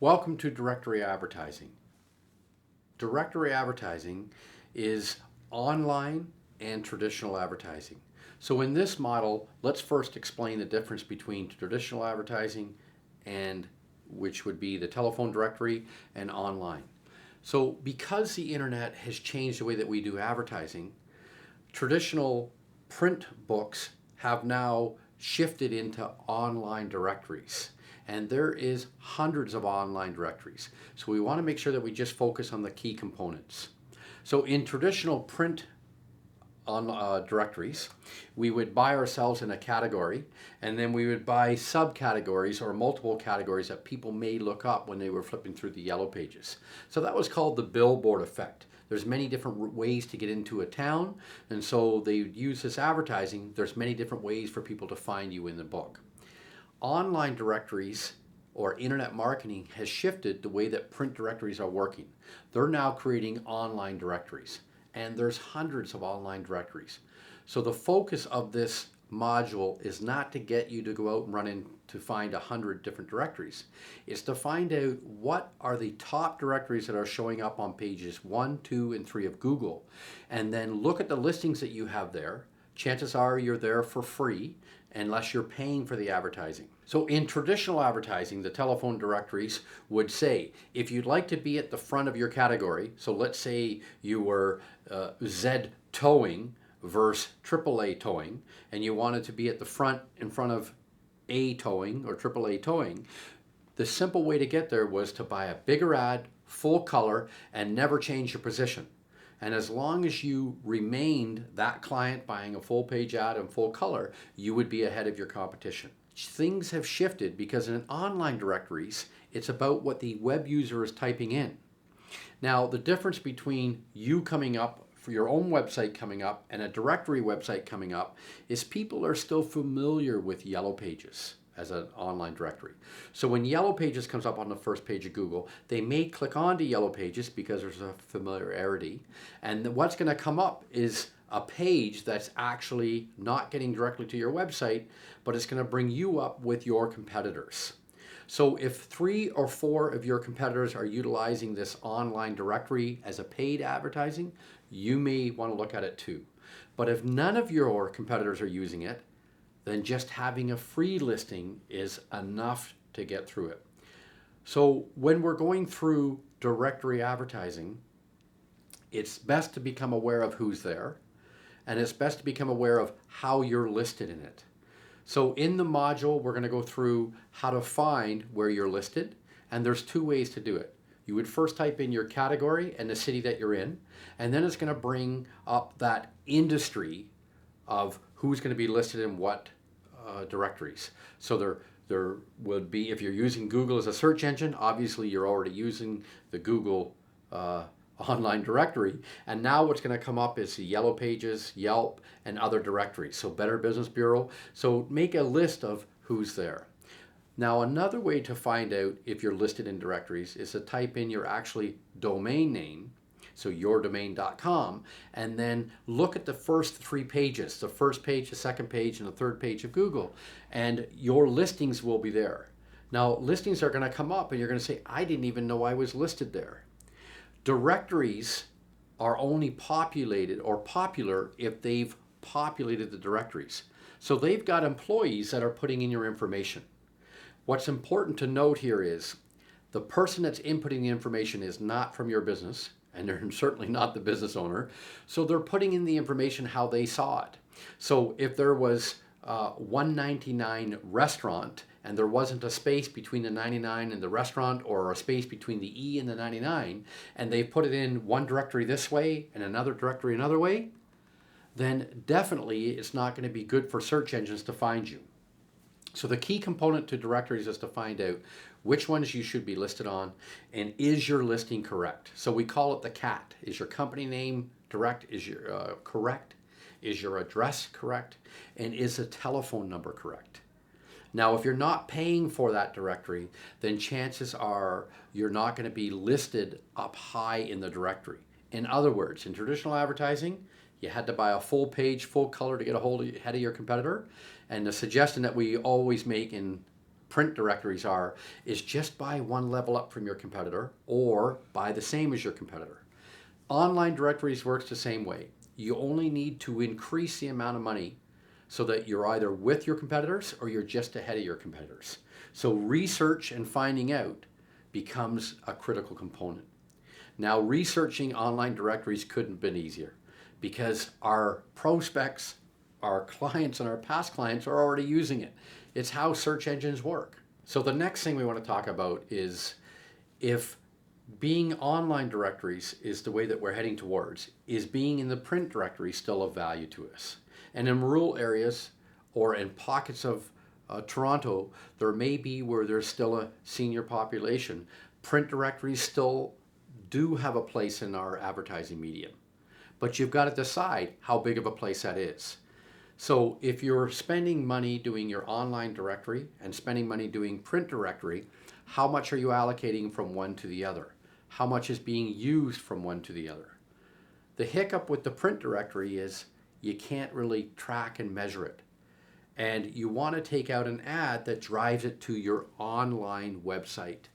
Welcome to directory advertising. Directory advertising is online and traditional advertising. So in this model, let's first explain the difference between traditional advertising and which would be the telephone directory and online. So because the internet has changed the way that we do advertising, traditional print books have now shifted into online directories. And there is hundreds of online directories. So we want to make sure that we just focus on the key components. So in traditional print directories, we would buy ourselves in a category, and then we would buy subcategories or multiple categories that people may look up when they were flipping through the yellow pages. So that was called the billboard effect. There's many different ways to get into a town, and so they use this advertising. There's many different ways for people to find you in the book. Online directories or internet marketing has shifted the way that print directories are working. They're now creating online directories, and there's hundreds of online directories. So the focus of this module is not to get you to go out and run in to find 100 different directories. It's to find out what are the top directories that are showing up on pages 1, 2, and 3 of Google, and then look at the listings that you have there. Chances are you're there for free unless you're paying for the advertising. So in traditional advertising, the telephone directories would say, if you'd like to be at the front of your category, so let's say you were Z towing versus AAA towing, and you wanted to be at the front in front of A towing or AAA towing, the simple way to get there was to buy a bigger ad, full color, and never change your position. And as long as you remained that client buying a full page ad in full color, you would be ahead of your competition. Things have shifted because in online directories, it's about what the web user is typing in. Now, the difference between you coming up for your own website coming up and a directory website coming up is people are still familiar with Yellow Pages as an online directory. So when Yellow Pages comes up on the first page of Google, they may click onto Yellow Pages because there's a familiarity. And what's going to come up is a page that's actually not getting directly to your website, but it's going to bring you up with your competitors. So if 3 or 4 of your competitors are utilizing this online directory as a paid advertising, you may want to look at it too. But if none of your competitors are using it, then just having a free listing is enough to get through it. So when we're going through directory advertising, it's best to become aware of who's there, and it's best to become aware of how you're listed in it. So in the module, we're going to go through how to find where you're listed, and there's 2 ways to do it. You would first type in your category and the city that you're in, and then it's going to bring up that industry of who's going to be listed in what directories. So there would be, if you're using Google as a search engine, obviously you're already using the Google online directory. And now what's going to come up is the Yellow Pages, Yelp, and other directories. So Better Business Bureau. So make a list of who's there. Now another way to find out if you're listed in directories is to type in your actually domain name, so yourdomain.com, and then look at the first 3 pages, the first page, the second page, and the third page of Google, and your listings will be there. Now listings are going to come up and you're going to say, I didn't even know I was listed there. Directories are only populated or popular if they've populated the directories. So they've got employees that are putting in your information. What's important to note here is the person that's inputting the information is not from your business, and they're certainly not the business owner. So they're putting in the information how they saw it. So if there was $1.99 restaurant and there wasn't a space between the 99 and the restaurant, or a space between the E and the 99, and they put it in one directory this way and another directory another way, then definitely it's not going to be good for search engines to find you. So the key component to directories is to find out which ones you should be listed on, and is your listing correct? So we call it the CAT. Is your company name correct? Is your correct? Is your address correct? And is the telephone number correct? Now, if you're not paying for that directory, then chances are you're not going to be listed up high in the directory. In other words, in traditional advertising, you had to buy a full page, full color to get ahead of your competitor. And the suggestion that we always make in print directories are is just buy one level up from your competitor or buy the same as your competitor. Online directories works the same way. You only need to increase the amount of money so that you're either with your competitors or you're just ahead of your competitors. So research and finding out becomes a critical component. Now, researching online directories couldn't have been easier because our prospects, our clients, and our past clients are already using it. It's how search engines work. So the next thing we want to talk about is if being online directories is the way that we're heading towards, is being in the print directory still of value to us? And in rural areas or in pockets of Toronto, there may be where there's still a senior population. Print directories still do have a place in our advertising medium, but you've got to decide how big of a place that is. So if you're spending money doing your online directory and spending money doing print directory, how much are you allocating from one to the other? How much is being used from one to the other? The hiccup with the print directory is you can't really track and measure it. And you want to take out an ad that drives it to your online website.